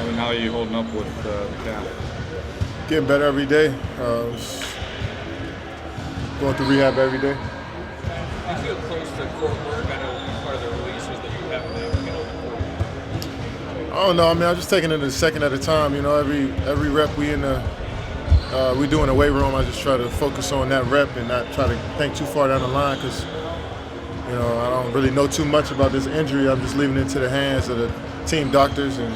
mean, how are you holding up with the calf? Getting better every day. Going through rehab every day. You feel close to court work? I know part of the release was that you haven't been on the court. I don't know. I mean, I'm just taking it a second at a time. You know, every rep we do in the weight room, I just try to focus on that rep and not try to think too far down the line because, you know, I don't really know too much about this injury. I'm just leaving it to the hands of the team doctors, and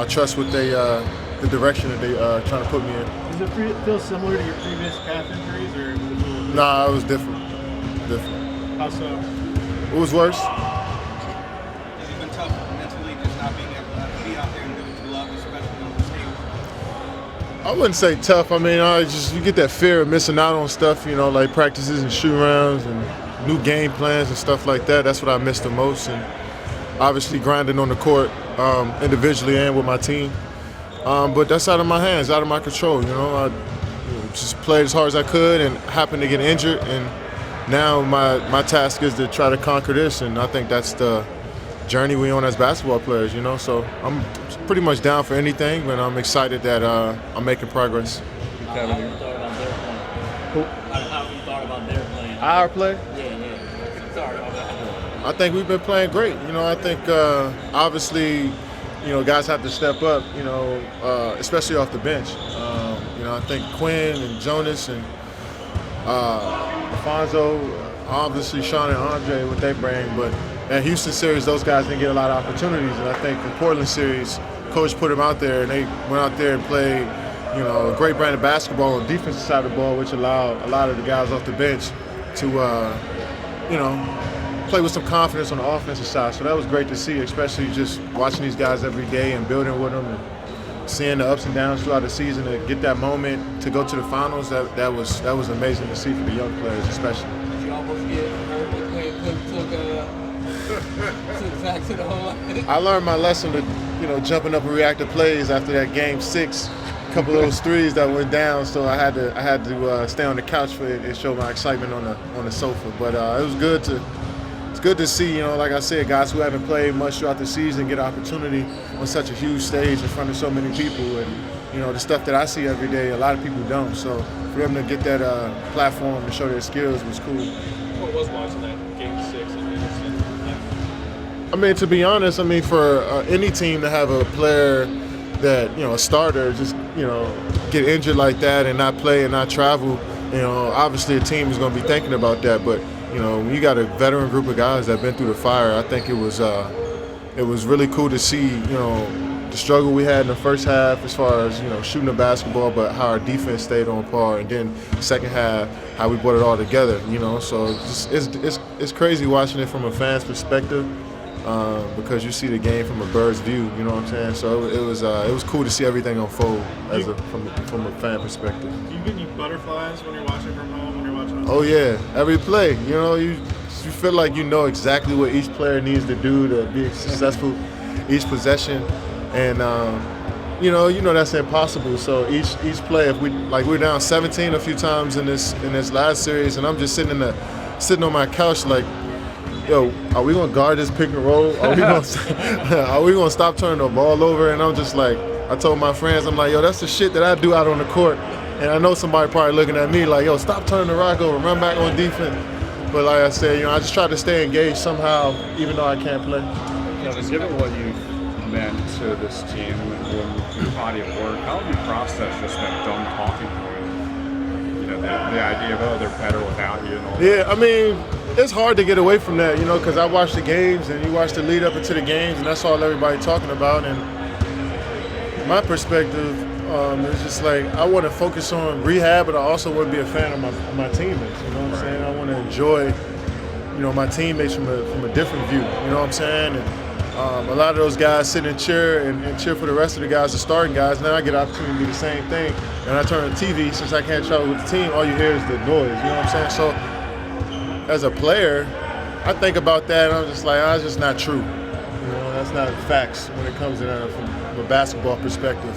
I trust what the direction that they trying to put me in. Does it feel similar to your previous calf injuries, or was it a little different? Nah, it was different. How so? It was worse. Has it been tough mentally just not being able to be out there and do what you love, especially on the stage? I wouldn't say tough. I mean, you get that fear of missing out on stuff, you know, like practices and shoot rounds and new game plans and stuff like that. That's what I missed the most. And obviously grinding on the court individually and with my team. But that's out of my hands, out of my control. You know, I just played as hard as I could and happened to get injured. And now my task is to try to conquer this. And I think that's the journey we on as basketball players, you know. So I'm pretty much down for anything, but I'm excited that I'm making progress. How have you thought about their playing? How have you thought about their playing? Our play? Yeah. Sorry about that. I think we've been playing great. You know, I think obviously, you know, guys have to step up, you know, especially off the bench. You know, I think Quinn and Jonas and Alfonso, obviously Sean and Andre, what they bring, but that Houston series, those guys didn't get a lot of opportunities, and I think the Portland series, coach put them out there, and they went out there and played, you know, a great brand of basketball on the defensive side of the ball, which allowed a lot of the guys off the bench to, you know, play with some confidence on the offensive side. So that was great to see, especially just watching these guys every day and building with them and seeing the ups and downs throughout the season to get that moment to go to the finals. That was amazing to see for the young players, especially. Did you almost get hurt with Cook took back to the whole? I learned my lesson to, you know, jumping up and reacting plays after that game 6. A couple of those threes that went down, so I had to stay on the couch for it and show my excitement on the sofa. But it was good to. It's good to see, you know, like I said, guys who haven't played much throughout the season get opportunity on such a huge stage in front of so many people. And, you know, the stuff that I see every day, a lot of people don't. So for them to get that platform to show their skills was cool. What was watching that game 6 and I mean, to be honest, I mean, for any team to have a player that, you know, a starter, just, you know, get injured like that and not play and not travel, you know, obviously a team is going to be thinking about that. But you know, when you got a veteran group of guys that have been through the fire, I think it was really cool to see, you know, the struggle we had in the first half as far as, you know, shooting the basketball, but how our defense stayed on par, and then second half, how we brought it all together, you know. So it's crazy watching it from a fan's perspective because you see the game from a bird's view, you know what I'm saying? So it was cool to see everything unfold from a fan perspective. Do you get any butterflies when you're watching from home, when you're watching on Oh yeah, every play. You know, you feel like you know exactly what each player needs to do to be successful each possession, and you know that's impossible. So each play, if we're down 17 a few times in this last series, and I'm just sitting on my couch like, yo, are we gonna guard this pick and roll? Are we gonna stop turning the ball over? And I'm just like, I told my friends, I'm like, yo, that's the shit that I do out on the court. And I know somebody probably looking at me like, yo, stop turning the rock over, run back on defense. But like I said, you know, I just try to stay engaged somehow, even though I can't play. Kevin, given what you've meant to this team and your body of work, how have you processed just that dumb talking point? You know, the idea of, oh, they're better without you and all that. Yeah, I mean, it's hard to get away from that, you know, because I watch the games and you watch the lead up into the games, and that's all everybody talking about. And my perspective, it's just like I want to focus on rehab, but I also want to be a fan of my teammates. You know what I'm saying? I want to enjoy, you know, my teammates from a different view. You know what I'm saying? And a lot of those guys sit and cheer and cheer for the rest of the guys, the starting guys. Now I get an opportunity to do the same thing. And I turn on the TV, since I can't travel with the team, all you hear is the noise. You know what I'm saying? So as a player, I think about that and I'm just like, oh, that's just not true. You know, that's not facts when it comes to that from a basketball perspective.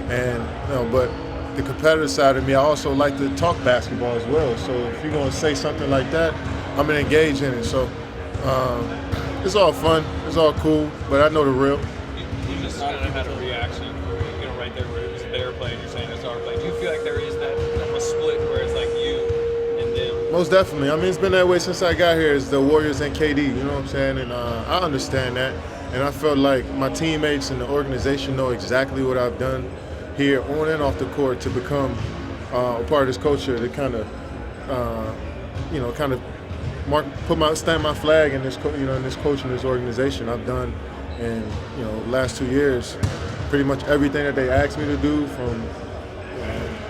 And you know, but the competitive side of me, I also like to talk basketball as well. So if you're gonna say something like that, I'm gonna engage in it. So it's all fun, it's all cool, but I know the real. You just kind of had a reaction, right there where it was their play and you're saying it's our play. Do you feel like there is that almost split where it's like you and them? Most definitely. I mean, it's been that way since I got here. It's the Warriors and KD, you know what I'm saying? And I understand that. And I felt like my teammates and the organization know exactly what I've done here on and off the court to become a part of this culture to kind of, stamp my flag in this, in this coach and this organization. I've done in, the last 2 years pretty much everything that they asked me to do, from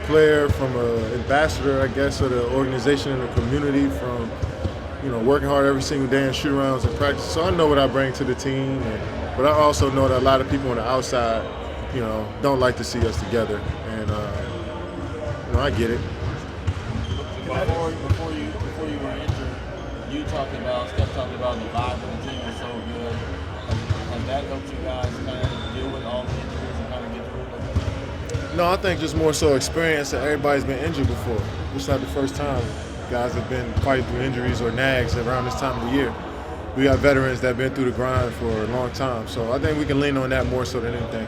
player, from an ambassador, I guess, of the organization and the community, from working hard every single day in shoot-arounds and practice. So I know what I bring to the team, but I also know that a lot of people on the outside, don't like to see us together, and I get it. Before you were injured, Steph talked about the vibe of the team was so good. Has that helped you guys kind of deal with all the injuries and kind of get through it? No, I think just more so experience that everybody's been injured before. It's not the first time guys have been fighting through injuries or nags around this time of the year. We got veterans that have been through the grind for a long time, so I think we can lean on that more so than anything.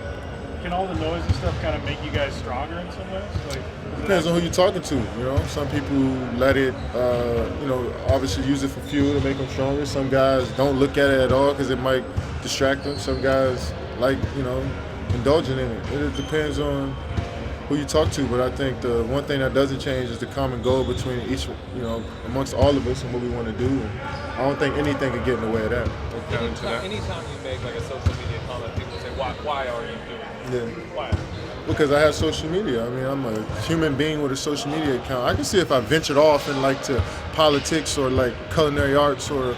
Can all the noise and stuff kind of make you guys stronger in some ways? Depends on who you're talking to. Some people let it, obviously use it for fuel to make them stronger. Some guys don't look at it at all because it might distract them. Some guys like, indulging in it. It depends on who you talk to, but I think the one thing that doesn't change is the common goal between each, amongst all of us and what we want to do. And I don't think anything could get in the way of that. Anytime you make like a social media comment, people say, why are you doing this? Yeah. Why? Because I have social media. I mean, I'm a human being with a social media account. I can see if I ventured off in to politics or culinary arts or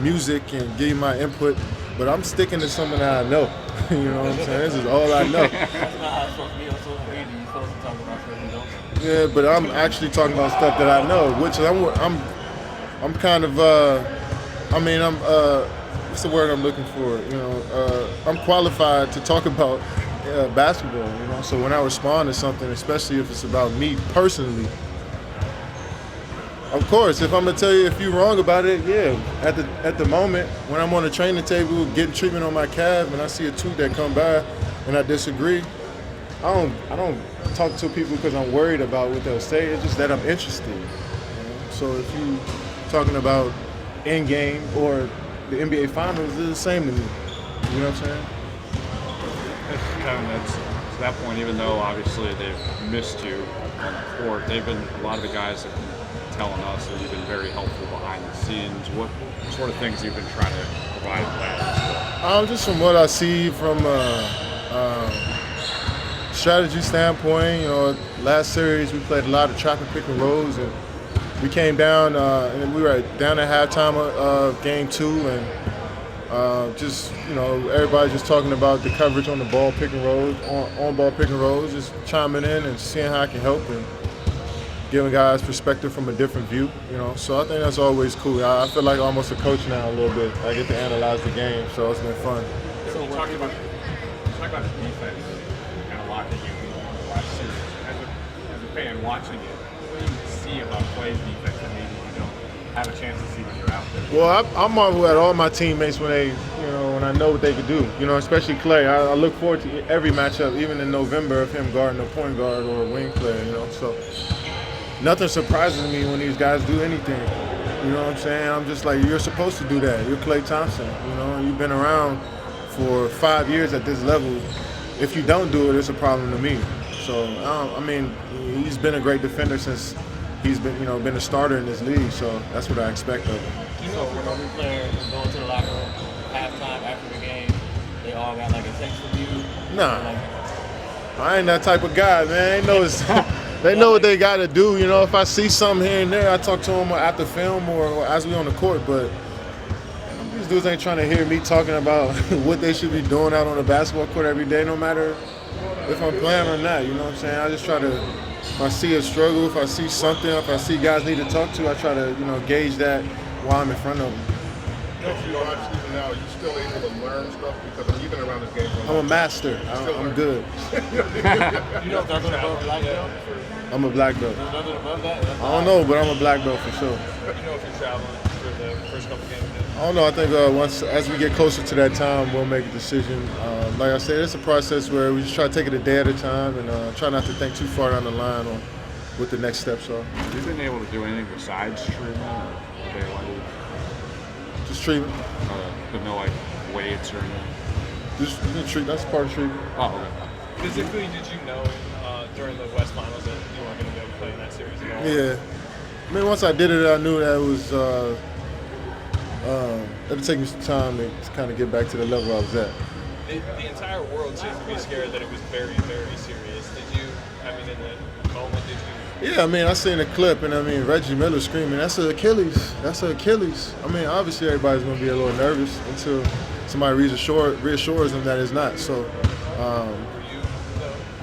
music and give you my input, but I'm sticking to something that I know. You know what I'm saying? This is all I know. That's not how it's supposed to be on social media. You're supposed to talk about stuff you don't. Yeah, but I'm actually talking about stuff that I know, which I'm kind of what's the word I'm looking for? I'm qualified to talk about basketball. So when I respond to something, especially if it's about me personally, of course, if I'm gonna tell you if you're wrong about it, yeah. At the moment when I'm on the training table getting treatment on my calf and I see a tweet that come by and I disagree, I don't talk to people because I'm worried about what they'll say. It's just that I'm interested. So if you talking about end game or the NBA Finals, it's the same to me. You know what I'm saying? Kevin, that's to that point. Even though obviously they've missed you on the court, they've been a lot of the guys have been telling us that you've been very helpful behind the scenes. What sort of things you've been trying to provide players? Just from what I see from strategy standpoint, last series we played a lot of trap and pick and rolls, and we came down and we were down at halftime of game 2, and everybody just talking about the coverage on the ball pick and rolls, on ball pick and rolls, just chiming in and seeing how I can help and giving guys perspective from a different view, So I think that's always cool. I feel like almost a coach now a little bit. I get to analyze the game, so it's been fun. So talk about the defense kind of watching you watch series. As a fan watching it, what do you see about Clay's defense that maybe you don't have a chance to see when you're out there? Well, I marvel at all my teammates when they, when I know what they could do. Especially Clay. I look forward to every matchup, even in November, of him guarding a point guard or a wing player. So nothing surprises me when these guys do anything. You know what I'm saying? I'm just like, you're supposed to do that. You're Klay Thompson. You've been around for 5 years at this level. If you don't do it, it's a problem to me. So he's been a great defender since he's been, been a starter in this league. So that's what I expect of him. When every player go to the locker room halftime after the game, they all got a text from you? Nah, I ain't that type of guy, man. They know what they got to do. If I see something here and there, I talk to them after film or as we on the court. But these dudes ain't trying to hear me talking about what they should be doing out on the basketball court every day, no matter if I'm playing or not. You know what I'm saying? I just try to, if I see a struggle, if I see something, if I see guys need to talk to, I try to, gauge that while I'm in front of them. Obviously now, are you still able to learn stuff? Because you've been around this game for a long time. I'm a master. I'm good. You know nothing about black belt? I'm a black belt. Nothing above that? I don't know, but I'm a black belt for sure. If you're traveling for first couple games? I don't know. I think as we get closer to that time, we'll make a decision. Like I said, it's a process where we just try to take it a day at a time and try not to think too far down the line on what the next steps are. Have you been able to do anything besides treatment, or have they let you, Just treatment. but no like weights or anything? Just treat. That's part of treatment. Oh, okay. Physically, did you know during the West Finals that you weren't going to be able to play in that series at all? Yeah. I mean, once I did it, I knew that it was it'd take me some time to kind of get back to the level I was at. The entire world seems to be scared that it was very, very serious. Did you, I mean, in the moment, did you? Yeah, I mean, I seen the clip, and I mean, Reggie Miller screaming, "That's an Achilles! That's an Achilles!" I mean, obviously everybody's going to be a little nervous until somebody reassures them that it's not. So, Were you,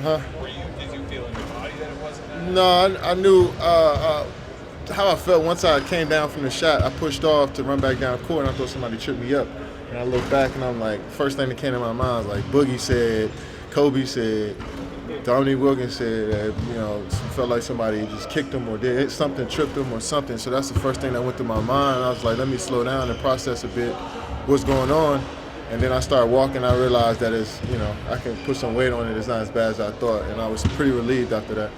though? Did you feel in your body that it wasn't that? No, I knew how I felt once I came down from the shot. I pushed off to run back down the court, and I thought somebody tripped me up. And I looked back, and I'm like, first thing that came to my mind was like, Boogie said, Kobe said, Dominique Wilkins said that, felt like somebody just kicked him or did something, tripped him or something. So that's the first thing that went through my mind. I was like, let me slow down and process a bit what's going on. And then I started walking. I realized that I can put some weight on it. It's not as bad as I thought. And I was pretty relieved after that.